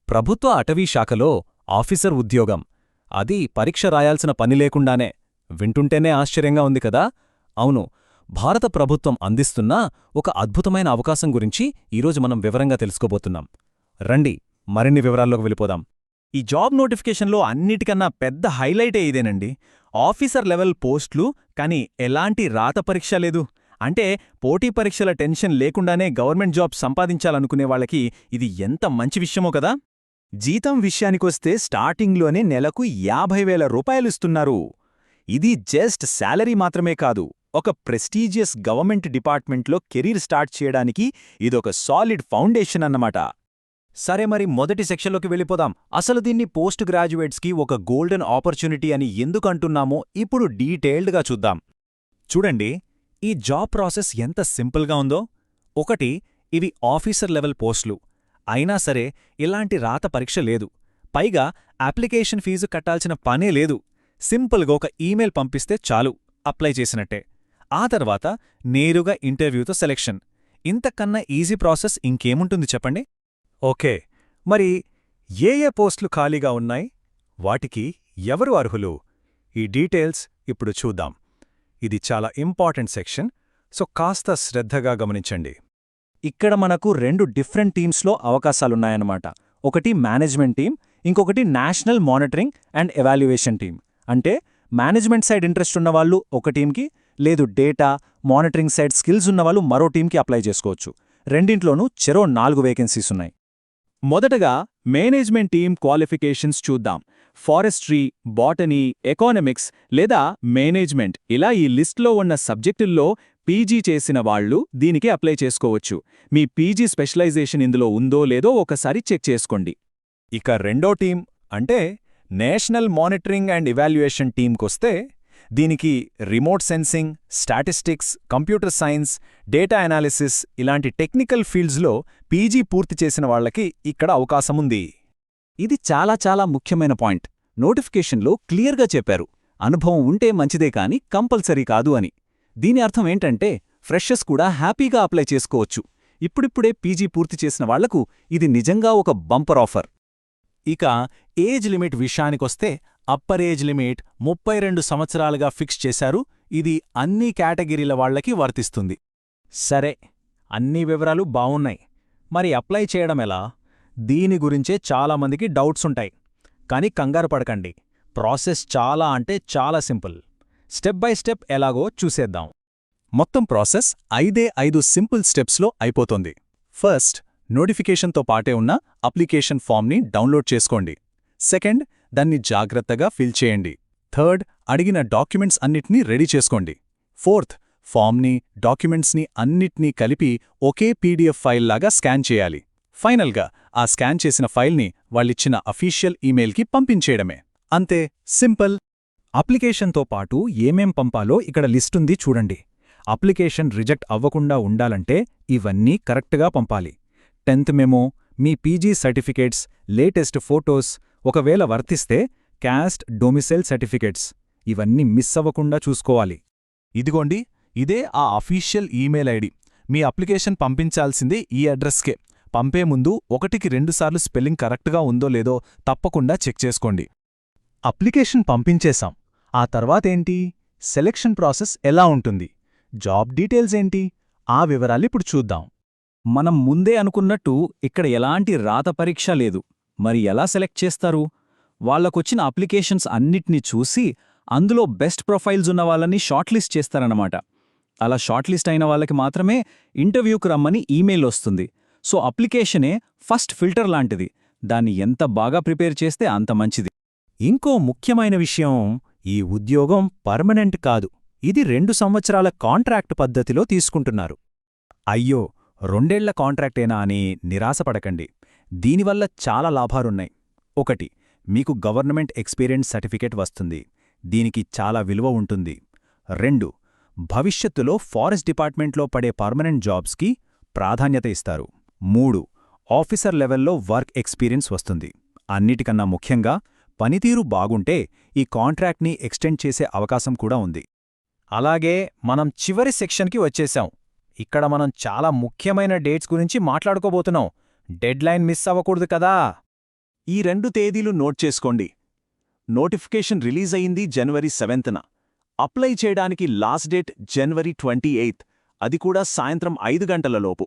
ప్రభుత్వ అటవీ శాఖలో ఆఫీసర్ ఉద్యోగం. అది పరీక్ష రాయాల్సిన పని లేకుండానే. వింటుంటేనే ఆశ్చర్యంగా ఉంది కదా? అవును, భారత ప్రభుత్వం అందిస్తున్న ఒక అద్భుతమైన అవకాశం గురించి ఈరోజు మనం వివరంగా తెలుసుకోబోతున్నాం. రండి, మరిన్ని వివరాల్లోకి వెళ్ళిపోదాం. ఈ జాబ్ నోటిఫికేషన్లో అన్నిటికన్నా పెద్ద హైలైటే ఇదేనండి. ఆఫీసర్ లెవెల్ పోస్టులు, కానీ ఎలాంటి రాత పరీక్ష లేదు. అంటే పోటీ పరీక్షల టెన్షన్ లేకుండానే గవర్నమెంట్ జాబ్ సంపాదించాలనుకునే వాళ్ళకి ఇది ఎంత మంచి విషయమో కదా. జీతం విషయానికొస్తే స్టార్టింగ్లోనే నెలకు 50,000 రూపాయలిస్తున్నారు. ఇది జస్ట్ శాలరీ మాత్రమే కాదు, ఒక ప్రెస్టీజియస్ గవర్నమెంట్ డిపార్ట్మెంట్లో కెరీర్ స్టార్ట్ చేయడానికి ఇదొక సాలిడ్ ఫౌండేషన్ అన్నమాట. సరే, మరి మొదటి సెక్షన్లోకి వెళ్ళిపోదాం. అసలు దీన్ని పోస్ట్ గ్రాడ్యుయేట్స్కి ఒక గోల్డెన్ ఆపర్చునిటీ అని ఎందుకు అంటున్నామో ఇప్పుడు డీటెయిల్డ్గా చూద్దాం. చూడండి, ఈ జాబ్ ప్రాసెస్ ఎంత సింపుల్గా ఉందో. ఒకటి, ఇవి ఆఫీసర్ లెవెల్ పోస్టులు. అయినా సరే ఇలాంటి రాత పరీక్ష లేదు. పైగా అప్లికేషన్ ఫీజు కట్టాల్సిన పనే లేదు. సింపుల్గా ఒక ఈమెయిల్ పంపిస్తే చాలు, అప్లై చేసినట్టే. ఆ తర్వాత నేరుగా ఇంటర్వ్యూతో సెలెక్షన్. ఇంతకన్నా ఈజీ ప్రాసెస్ ఇంకేముంటుంది చెప్పండి? ఓకే, మరి ఏ పోస్టులు ఖాళీగా ఉన్నాయి, వాటికి ఎవరు అర్హులు, ఈ డీటెయిల్స్ ఇప్పుడు చూద్దాం. ఇది చాలా ఇంపార్టెంట్ సెక్షన్, సో కాస్త శ్రద్ధగా గమనించండి. ఇక్కడ మనకు 2 డిఫరెంట్ టీమ్స్లో అవకాశాలున్నాయన్నమాట. ఒకటి మేనేజ్మెంట్ టీం, ఇంకొకటి national monitoring and evaluation team. అంటే మేనేజ్మెంట్ సైడ్ ఇంట్రెస్ట్ ఉన్నవాళ్లు ఒక టీంకి, లేదు డేటా మానిటరింగ్ సైడ్ స్కిల్స్ ఉన్నవాళ్లు మరో టీంకి అప్లై చేసుకోవచ్చు. రెండింట్లోనూ చెరో 4 వేకెన్సీస్ ఉన్నాయి. మొదటగా మేనేజ్మెంట్ టీం క్వాలిఫికేషన్స్ చూద్దాం. ఫారెస్ట్రీ, బాటనీ, ఎకానమిక్స్ లేదా మేనేజ్మెంట్, ఇలా ఈ లిస్ట్లో ఉన్న సబ్జెక్టుల్లో పీజీ చేసిన వాళ్లు దీనికి అప్లై చేసుకోవచ్చు. మీ పీజీ స్పెషలైజేషన్ ఇందులో ఉందో లేదో ఒకసారి చెక్ చేసుకోండి. ఇక రెండో టీం అంటే నేషనల్ మానిటరింగ్ అండ్ ఎవాల్యుయేషన్ టీంకొస్తే దీనికి remote sensing, statistics, computer science, data analysis ఇలాంటి టెక్నికల్ ఫీల్డ్స్లో పీజీ పూర్తి చేసిన వాళ్లకి ఇక్కడ అవకాశముంది. ఇది చాలా ముఖ్యమైన పాయింట్. నోటిఫికేషన్లో క్లియర్గా చెప్పారు, అనుభవం ఉంటే మంచిదే కాని కంపల్సరీ కాదు అని. దీని అర్థం ఏంటంటే ఫ్రెషర్స్ కూడా హ్యాపీగా అప్లై చేసుకోవచ్చు. ఇప్పుడిప్పుడే పీజీ పూర్తి చేసిన వాళ్లకు ఇది నిజంగా ఒక బంపర్ ఆఫర్. ఇక ఏజ్ లిమిట్ విషయానికొస్తే అప్పర్ ఏజ్ లిమిట్ 32 సంవత్సరాలుగా ఫిక్స్ చేశారు. ఇది అన్ని కేటగిరీల వాళ్లకి వర్తిస్తుంది. సరే, అన్ని వివరాలు బావున్నాయి. మరి అప్లై చేయడం ఎలా? దీని గురించే చాలామందికి డౌట్స్ ఉంటాయి. కానీ కంగారు పడకండి, ప్రాసెస్ చాలా సింపుల్. స్టెప్ బై స్టెప్ ఎలాగో చూసేద్దాం. మొత్తం ప్రాసెస్ 5 సింపుల్ స్టెప్స్లో అయిపోతుంది. ఫస్ట్, నోటిఫికేషన్తో పాటే ఉన్న అప్లికేషన్ ఫామ్ని డౌన్లోడ్ చేసుకోండి. సెకండ్, దాన్ని జాగ్రత్తగా ఫిల్ చేయండి. థర్డ్, అడిగిన డాక్యుమెంట్స్ అన్నిటినీ రెడీ చేసుకోండి. ఫోర్త్, ఫామ్ని, డాక్యుమెంట్స్ని అన్నిటినీ కలిపి ఒకే పీడీఎఫ్ ఫైల్ లాగా స్కాన్ చేయాలి. ఫైనల్గా ఆ స్కాన్ చేసిన ఫైల్ని వాళ్ళిచ్చిన అఫీషియల్ ఈమెయిల్కి పంపించేయడమే. అంతే, సింపుల్. అప్లికేషన్తో పాటు ఏమేం పంపాలో ఇక్కడ లిస్టుంది చూడండి. అప్లికేషన్ రిజెక్ట్ అవ్వకుండా ఉండాలంటే ఇవన్నీ కరెక్ట్గా పంపాలి. 10th మెమో, మీ పీజీ సర్టిఫికేట్స్, లేటెస్ట్ ఫోటోస్, ఒకవేళ వర్తిస్తే క్యాస్ట్, డొమిసైల్ సర్టిఫికేట్స్, ఇవన్నీ మిస్ అవ్వకుండా చూసుకోవాలి. ఇదిగోండి, ఇదే ఆ అఫీషియల్ ఈమెయిల్ ఐడి. మీ అప్లికేషన్ పంపించాల్సింది ఈ అడ్రస్కే. పంపే ముందు 1కి 2 సార్లు స్పెల్లింగ్ కరెక్ట్గా ఉందో లేదో తప్పకుండా చెక్ చేసుకోండి. అప్లికేషన్ పంపించేశాం. ఆ తర్వాతేంటి? సెలెక్షన్ ప్రాసెస్ ఎలా ఉంటుంది? జాబ్ డీటెయిల్స్ ఏంటి? ఆ వివరాలిప్పుడు చూద్దాం. మనం ముందే అనుకున్నట్టు ఇక్కడ ఎలాంటి రాత పరీక్ష లేదు. మరి ఎలా సెలెక్ట్ చేస్తారు? వాళ్లకొచ్చిన అప్లికేషన్స్ అన్నిటినీ చూసి అందులో బెస్ట్ ప్రొఫైల్స్ ఉన్న వాళ్ళని షార్ట్ లిస్ట్ చేస్తారన్నమాట. అలా షార్ట్ లిస్ట్ అయిన వాళ్ళకి మాత్రమే ఇంటర్వ్యూకు రమ్మని ఈమెయిల్ వస్తుంది. సో అప్లికేషనే ఫస్ట్ ఫిల్టర్ లాంటిది. దాన్ని ఎంత బాగా ప్రిపేర్ చేస్తే అంత మంచిది. ఇంకో ముఖ్యమైన విషయం, ఈ ఉద్యోగం పర్మనెంట్ కాదు. ఇది 2 సంవత్సరాల కాంట్రాక్ట్ పద్ధతిలో తీసుకుంటున్నారు. అయ్యో, 2 ఏళ్ల కాంట్రాక్టేనా అని నిరాశపడకండి. దీనివల్ల చాలా లాభాలున్నాయి. 1, మీకు గవర్నమెంట్ ఎక్స్పీరియన్స్ సర్టిఫికేట్ వస్తుంది. దీనికి చాలా విలువ ఉంటుంది. 2, భవిష్యత్తులో ఫారెస్ట్ డిపార్ట్మెంట్లో పడే పర్మనెంట్ జాబ్స్కి ప్రాధాన్యత ఇస్తారు. 3, ఆఫీసర్ లెవెల్లో వర్క్ ఎక్స్పీరియన్స్ వస్తుంది. అన్నిటికన్నా ముఖ్యంగా పనితీరు బాగుంటే ఈ కాంట్రాక్ట్ని ఎక్స్టెండ్ చేసే అవకాశం కూడా ఉంది. అలాగే మనం చివరి సెక్షన్కి వచ్చేశాం. ఇక్కడ మనం చాలా ముఖ్యమైన డేట్స్ గురించి మాట్లాడుకోబోతున్నాం. డెడ్లైన్ మిస్ అవ్వకూడదు కదా. ఈ 2 తేదీలు నోట్ చేసుకోండి. నోటిఫికేషన్ రిలీజ్ అయింది జనవరి 7న. అప్లై చేయడానికి లాస్ట్ డేట్ జనవరి 28, అది కూడా సాయంత్రం 5 గంటలలోపు.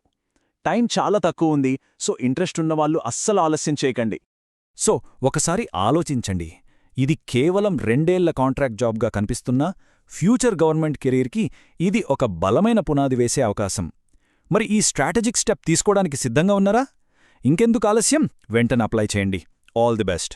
టైం చాలా తక్కువ ఉంది, సో ఇంట్రెస్ట్ ఉన్నవాళ్ళు అస్సలు ఆలస్యం చేయకండి. సో ఒకసారి ఆలోచించండి. ఇది కేవలం 2 ఏళ్ల కాంట్రాక్ట్ జాబ్గా కనిపిస్తున్నా ఫ్యూచర్ గవర్నమెంట్ కెరీర్కి ఇది ఒక బలమైన పునాది వేసే అవకాశం. మరి ఈ స్ట్రాటజిక్ స్టెప్ తీసుకోవడానికి సిద్ధంగా ఉన్నారా? ఇంకెందుకు ఆలస్యం, వెంటనే అప్లై చేయండి. All the best.